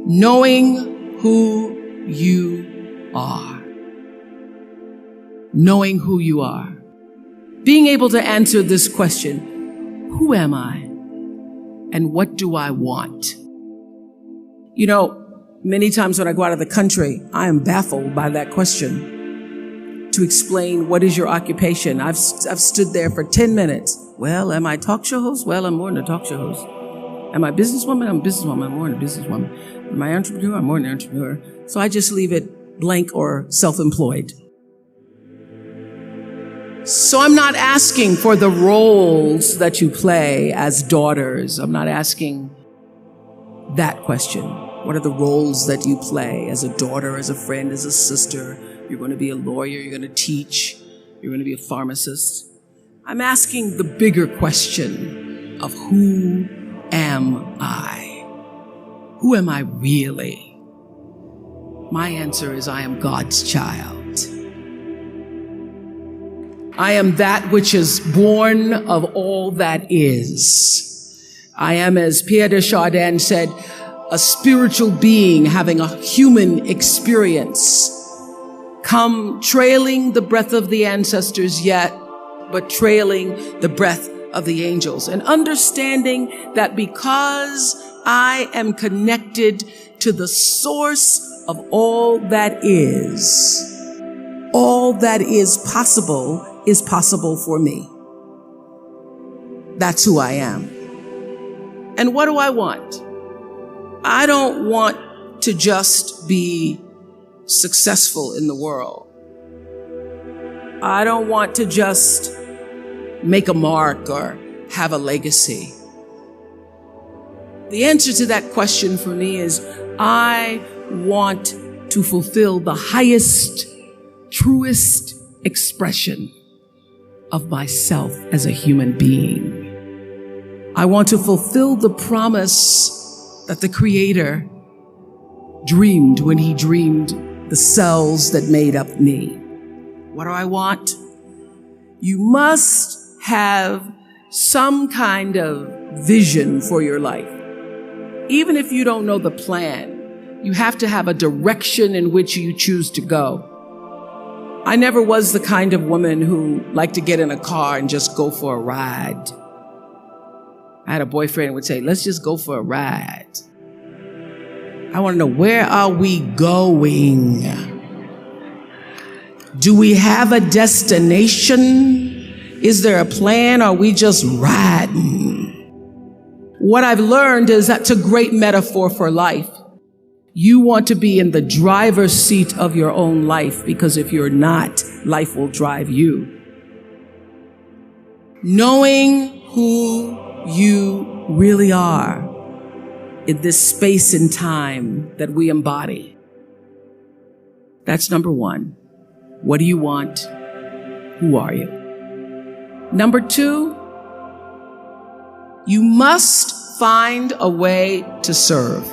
Knowing who you are. Knowing who you are. Being able to answer this question, who am I? And what do I want? You know, many times when I go out of the country, I am baffled by that question. To explain, what is your occupation? I've stood there for 10 minutes. Well, am I a talk show host? Well, I'm more than a talk show host. Am I a businesswoman? I'm a businesswoman. I'm more than a businesswoman. Am I an entrepreneur? I'm more than an entrepreneur. So I just leave it blank or self-employed. So I'm not asking for the roles that you play as daughters. I'm not asking that question. What are the roles that you play as a daughter, as a friend, as a sister? You're going to be a lawyer. You're going to teach. You're going to be a pharmacist. I'm asking the bigger question of who am I? Who am I really? My answer is I am God's child. I am that which is born of all that is. I am, as Pierre de Chardin said, a spiritual being having a human experience, come trailing the breath of the ancestors yet, but trailing the breath of the angels, and understanding that because I am connected to the source of all that is possible for me. That's who I am. And what do I want? I don't want to just be successful in the world. I don't want to just make a mark or have a legacy. The answer to that question for me is I want to fulfill the highest, truest expression of myself as a human being. I want to fulfill the promise that the Creator dreamed when He dreamed the cells that made up me. What do I want? You must have some kind of vision for your life. Even if you don't know the plan, you have to have a direction in which you choose to go. I never was the kind of woman who liked to get in a car and just go for a ride. I had a boyfriend who would say, let's just go for a ride. I want to know, where are we going? Do we have a destination? Is there a plan? Or are we just riding? What I've learned is that's a great metaphor for life. You want to be in the driver's seat of your own life, because if you're not, life will drive you. Knowing who you really are in this space and time that we embody. That's number one. What do you want? Who are you? Number two, you must find a way to serve.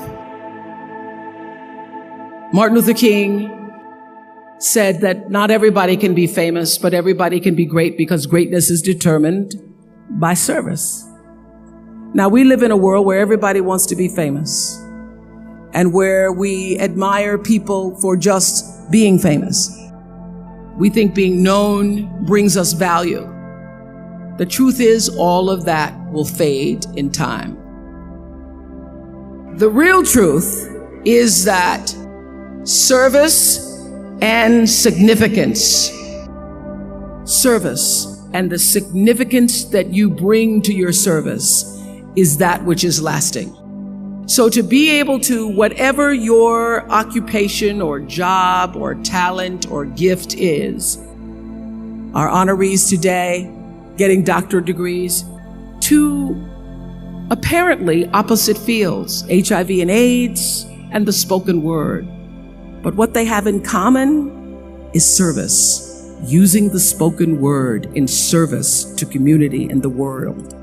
Martin Luther King said that not everybody can be famous, but everybody can be great, because greatness is determined by service. Now, we live in a world where everybody wants to be famous and where we admire people for just being famous. We think being known brings us value. The truth is, all of that will fade in time. The real truth is that service and significance, service and the significance that you bring to your service is that which is lasting. So to be able to, whatever your occupation or job or talent or gift is, our honorees today getting doctorate degrees, to apparently opposite fields, HIV and AIDS and the spoken word. But what they have in common is service, using the spoken word in service to community and the world.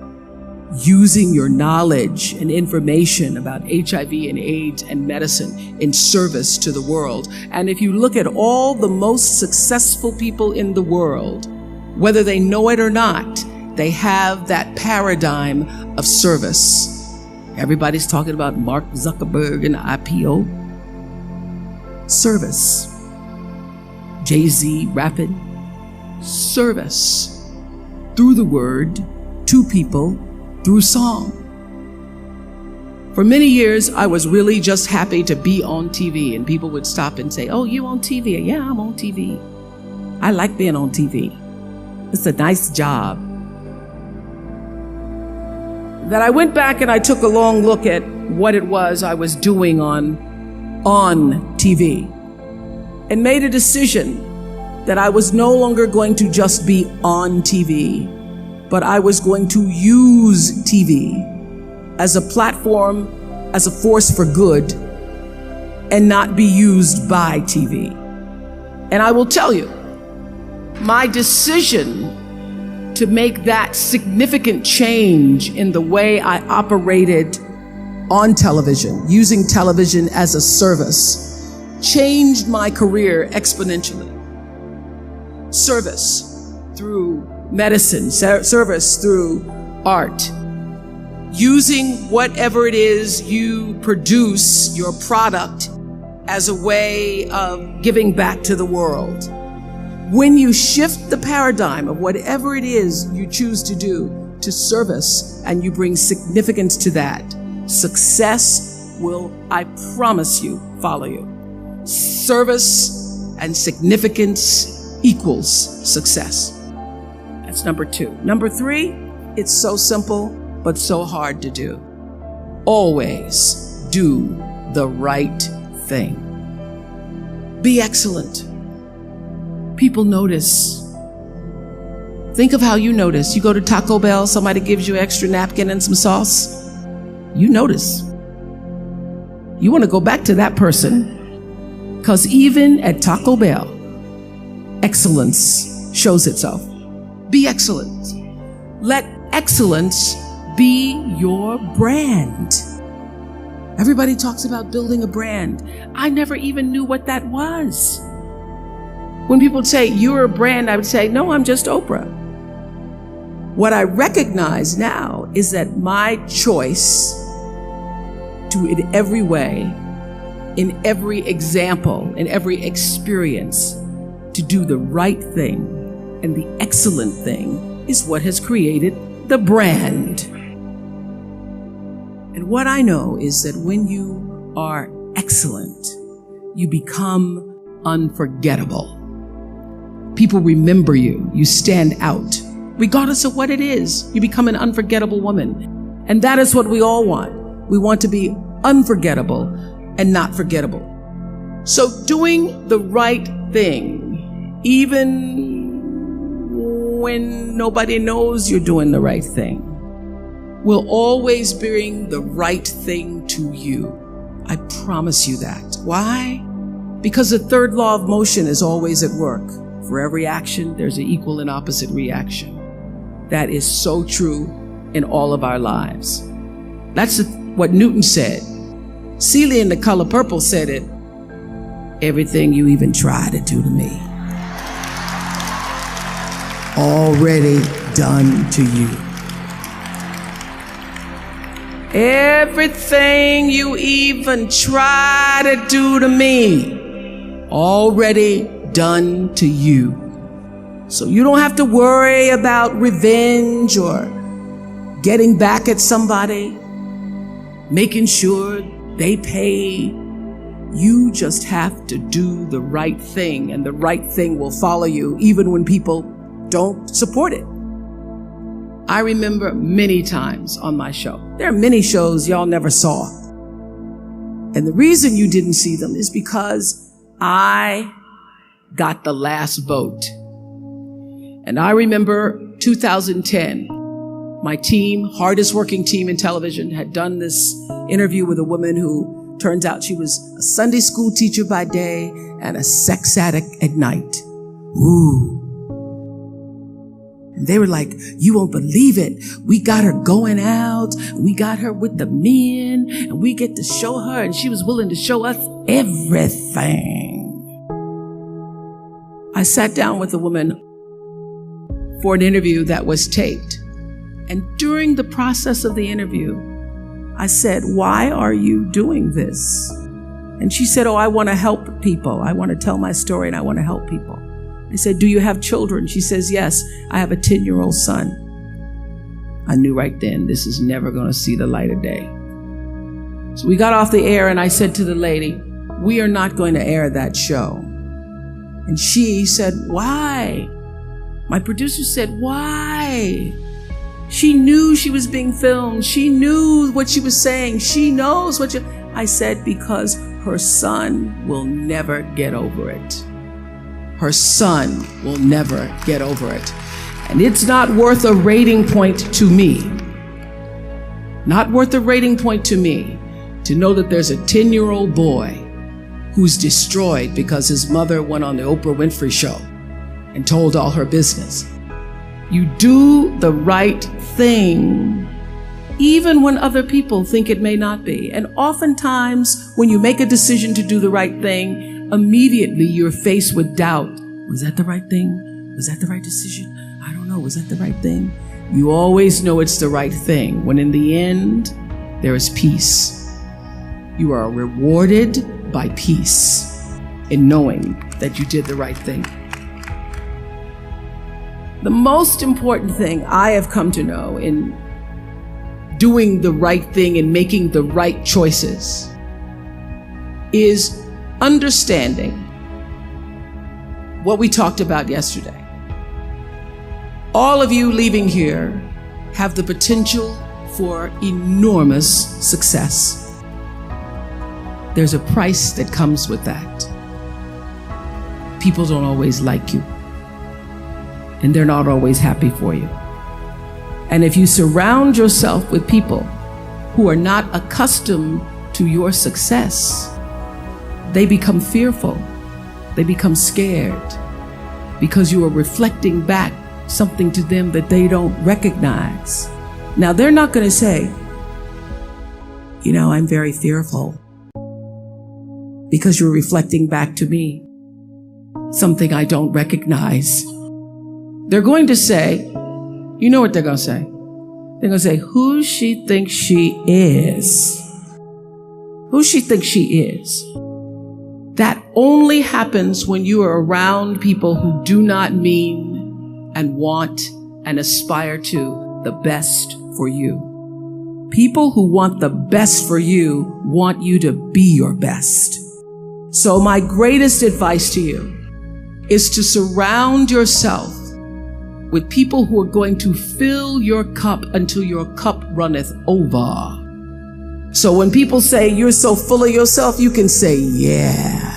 Using your knowledge and information about HIV and AIDS and medicine in service to the world. And if you look at all the most successful people in the world, whether they know it or not, they have that paradigm of service. Everybody's talking about Mark Zuckerberg and the IPO. Service. Jay-Z rapping. Service. Through the word, to people, through song. For many years, I was really just happy to be on TV, and people would stop and say, "Oh, you on TV?" "Yeah, I'm on TV. I like being on TV. It's a nice job." That I went back and I took a long look at what it was I was doing on TV and made a decision that I was no longer going to just be on TV, but I was going to use TV as a platform, as a force for good, and not be used by TV. And I will tell you, my decision to make that significant change in the way I operated on television, using television as a service, changed my career exponentially. Service through medicine, service through art, using whatever it is you produce, your product, as a way of giving back to the world. When you shift the paradigm of whatever it is you choose to do to service, and you bring significance to that, success will, I promise you, follow you. Service and significance equals success. That's number 2. Number 3, it's so simple, but so hard to do. Always do the right thing. Be excellent. People notice. Think of how you notice. You go to Taco Bell, somebody gives you an extra napkin and some sauce. You notice. You want to go back to that person. Because even at Taco Bell, excellence shows itself. Be excellent. Let excellence be your brand. Everybody talks about building a brand. I never even knew what that was. When people say, "You're a brand," I would say, "No, I'm just Oprah." What I recognize now is that my choice to, in every way, in every example, in every experience, to do the right thing and the excellent thing is what has created the brand. And what I know is that when you are excellent, you become unforgettable. People remember you. You stand out. Regardless of what it is, you become an unforgettable woman. And that is what we all want. We want to be unforgettable and not forgettable. So doing the right thing, even when nobody knows you're doing the right thing, will always bring the right thing to you. I promise you that. Why? Because the third law of motion is always at work. For every action, there's an equal and opposite reaction. That is so true in all of our lives. That's what Newton said. Celia in The Color Purple said it. Everything you even try to do to me, already done to you. Everything you even try to do to me, already done to you. So you don't have to worry about revenge or getting back at somebody, making sure they pay. You just have to do the right thing, and the right thing will follow you even when people don't support it. I remember many times on my show. There are many shows y'all never saw. And the reason you didn't see them is because I got the last vote. And I remember 2010, my team, hardest working team in television, had done this interview with a woman who turns out she was a Sunday school teacher by day and a sex addict at night. Ooh. And they were like, "You won't believe it. We got her going out. We got her with the men, and we get to show her." And she was willing to show us everything. I sat down with a woman for an interview that was taped. And during the process of the interview, I said, why are you doing this? And she said, I want to help people. I want to tell my story and I want to help people. I said, do you have children? She says, yes, I have a 10-year-old son. I knew right then this is never going to see the light of day. So we got off the air and I said to the lady, we are not going to air that show. And she said, why? My producer said, why? She knew she was being filmed. She knew what she was saying. She knows what I said, because her son will never get over it. Her son will never get over it. And it's not worth a rating point to me. Not worth a rating point to me to know that there's a 10-year-old boy who's destroyed because his mother went on the Oprah Winfrey show and told all her business. You do the right thing, even when other people think it may not be. And oftentimes, when you make a decision to do the right thing, immediately you're faced with doubt. Was that the right thing? Was that the right decision? I don't know. Was that the right thing? You always know it's the right thing, when in the end, there is peace. You are rewarded by peace in knowing that you did the right thing. The most important thing I have come to know in doing the right thing and making the right choices is understanding what we talked about yesterday. All of you leaving here have the potential for enormous success. There's a price that comes with that. People don't always like you, and they're not always happy for you. And if you surround yourself with people who are not accustomed to your success, they become fearful. They become scared because you are reflecting back something to them that they don't recognize. Now, they're not going to say, I'm very fearful, because you're reflecting back to me something I don't recognize. They're going to say, you know what they're going to say? They're going to say, who she thinks she is. Who she thinks she is. That only happens when you are around people who do not mean and want and aspire to the best for you. People who want the best for you want you to be your best. So my greatest advice to you is to surround yourself with people who are going to fill your cup until your cup runneth over. So when people say you're so full of yourself, you can say, yeah.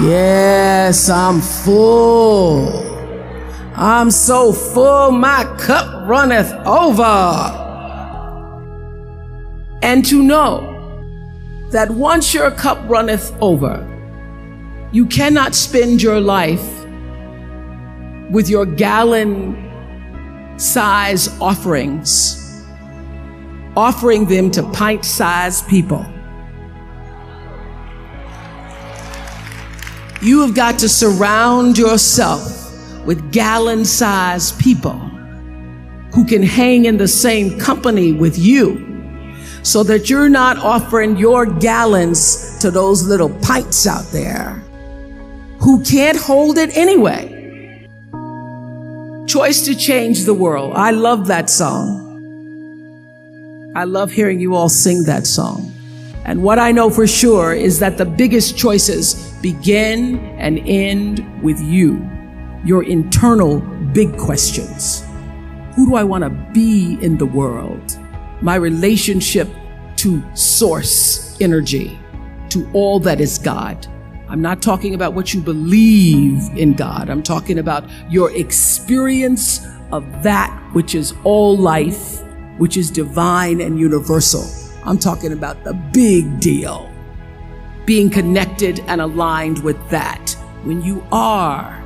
Yes, I'm full. I'm so full, my cup runneth over. And to know that once your cup runneth over, you cannot spend your life with your gallon-size offerings, offering them to pint-sized people. You have got to surround yourself with gallon-sized people who can hang in the same company with you, so that you're not offering your gallons to those little pints out there who can't hold it anyway. Choice to Change the World. I love that song. I love hearing you all sing that song. And what I know for sure is that the biggest choices begin and end with you, your internal big questions. Who do I want to be in the world? My relationship to source energy, to all that is God. I'm not talking about what you believe in God. I'm talking about your experience of that which is all life, which is divine and universal. I'm talking about the big deal. Being connected and aligned with that. When you are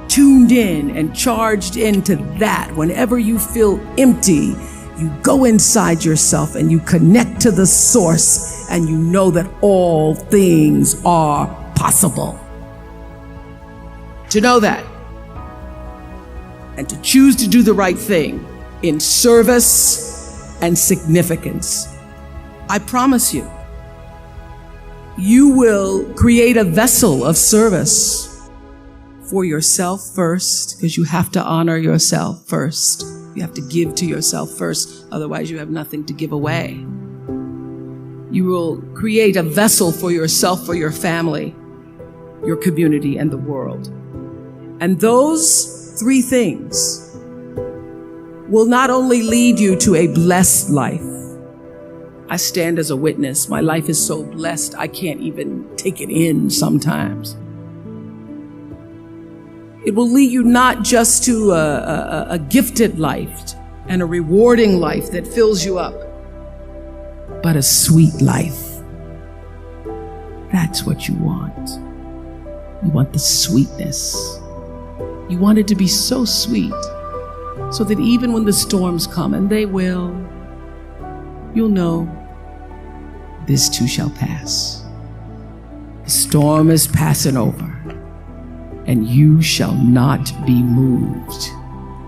tuned in and charged into that, whenever you feel empty, you go inside yourself and you connect to the source, and you know that all things are possible. To know that and to choose to do the right thing in service and significance, I promise you, you will create a vessel of service for yourself first, because you have to honor yourself first. You have to give to yourself first, otherwise you have nothing to give away. You will create a vessel for yourself, for your family, your community, and the world. And those three things will not only lead you to a blessed life. I stand as a witness. My life is so blessed, I can't even take it in sometimes. It will lead you not just to a gifted life and a rewarding life that fills you up, but a sweet life. That's what you want. You want the sweetness. You want it to be so sweet, so that even when the storms come, and they will, you'll know this too shall pass. The storm is passing over, and you shall not be moved,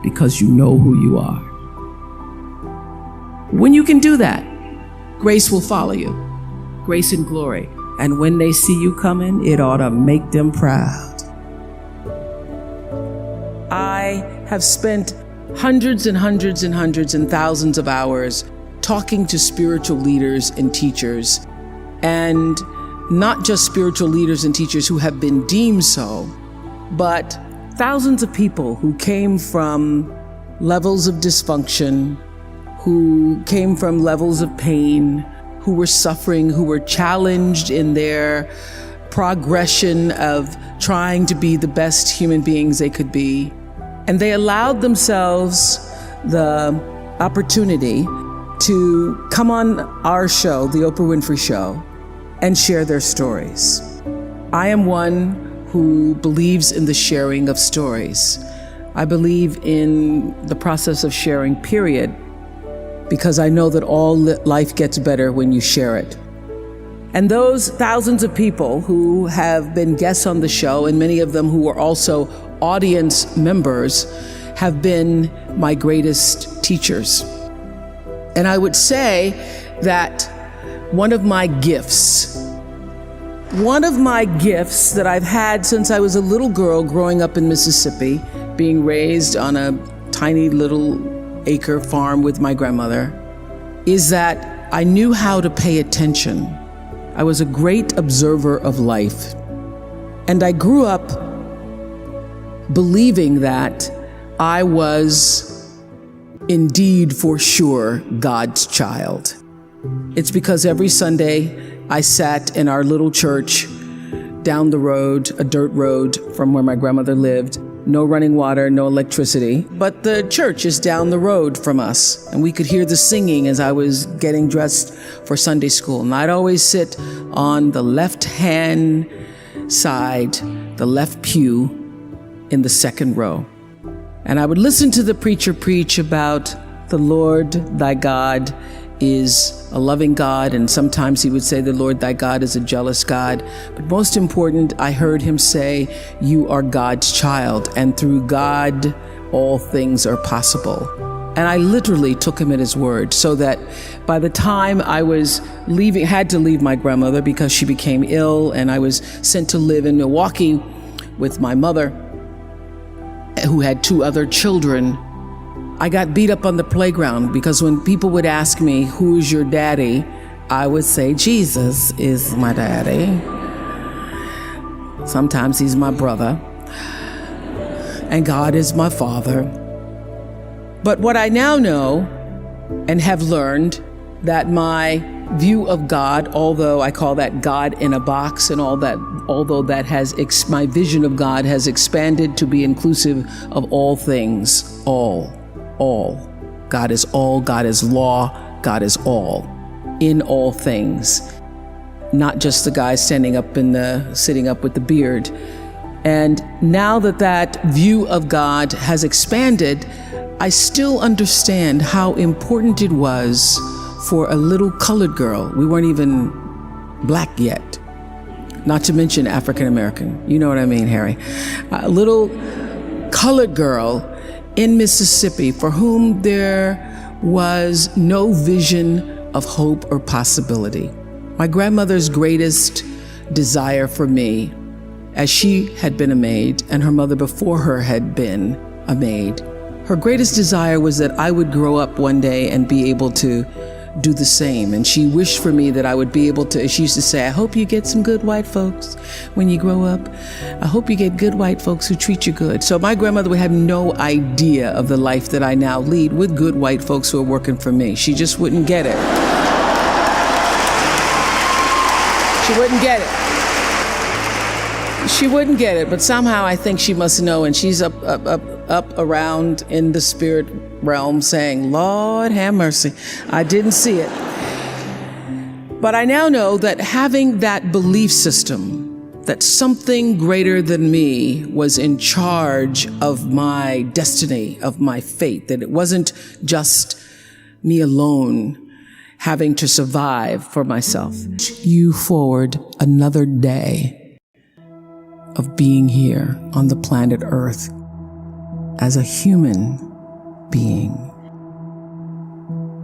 because you know who you are. When you can do that, grace will follow you, grace and glory. And when they see you coming, it ought to make them proud. I have spent hundreds and hundreds and hundreds and thousands of hours talking to spiritual leaders and teachers, and not just spiritual leaders and teachers who have been deemed so, but thousands of people who came from levels of dysfunction, who came from levels of pain, who were suffering, who were challenged in their progression of trying to be the best human beings they could be. And they allowed themselves the opportunity to come on our show, the Oprah Winfrey Show, and share their stories. I am one who believes in the sharing of stories. I believe in the process of sharing, period, because I know that all life gets better when you share it. And those thousands of people who have been guests on the show, and many of them who are also audience members, have been my greatest teachers. And I would say that one of my gifts that I've had since I was a little girl growing up in Mississippi, being raised on a tiny little acre farm with my grandmother, is that I knew how to pay attention. I was a great observer of life. And I grew up believing that I was indeed for sure God's child. It's because every Sunday I sat in our little church down the road, a dirt road from where my grandmother lived. No running water, no electricity, but the church is down the road from us, and we could hear the singing as I was getting dressed for Sunday school. And I'd always sit on the left-hand side, the left pew in the second row. And I would listen to the preacher preach about the Lord thy God is a loving God, and sometimes he would say the Lord thy God is a jealous God. But most important, I heard him say, you are God's child, and through God all things are possible. And I literally took him at his word, so that by the time I was had to leave my grandmother because she became ill, and I was sent to live in Milwaukee with my mother, who had two other children, I got beat up on the playground because when people would ask me, who's your daddy? I would say, Jesus is my daddy. Sometimes he's my brother. And God is my father. But what I now know and have learned, that my view of God, although I call that God in a box and all that, although that has, my vision of God has expanded to be inclusive of all things, all. God is all, God is law, God is all, in all things. Not just the guy sitting up with the beard. And now that view of God has expanded, I still understand how important it was for a little colored girl. We weren't even black yet, not to mention African American. You know what I mean, Harry? A little colored girl in Mississippi for whom there was no vision of hope or possibility. My grandmother's greatest desire for me, as she had been a maid and her mother before her had been a maid, her greatest desire was that I would grow up one day and be able to do the same. And she wished for me that I would be able to, she used to say, I hope you get some good white folks when you grow up. I hope you get good white folks who treat you good. So my grandmother would have no idea of the life that I now lead with good white folks who are working for me. She just wouldn't get it. She wouldn't get it. She wouldn't get it, but somehow I think she must know, and she's up around in the spirit realm saying, Lord have mercy, I didn't see it. But I now know that having that belief system, that something greater than me was in charge of my destiny, of my fate, that it wasn't just me alone having to survive for myself. You forward another day of being here on the planet Earth as a human being.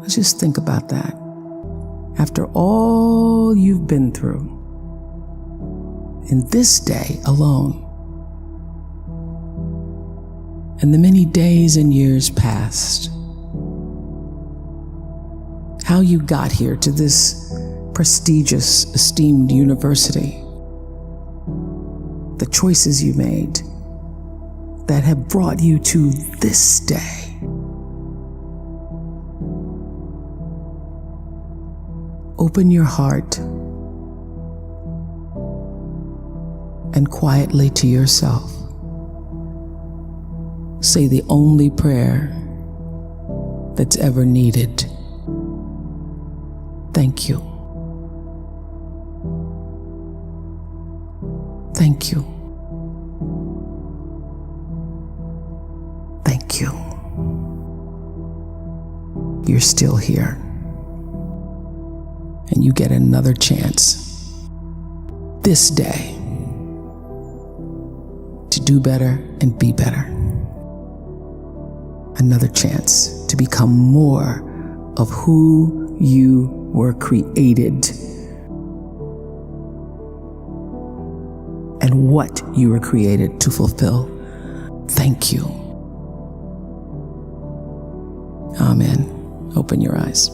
Let's just think about that. After all you've been through, in this day alone, and the many days and years past, how you got here to this prestigious, esteemed university, the choices you made that have brought you to this day. Open your heart and quietly to yourself say the only prayer that's ever needed. Thank you. Thank you. Thank you. You're still here. And you get another chance this day to do better and be better. Another chance to become more of who you were created and what you were created to fulfill. Thank you. Amen. Open your eyes.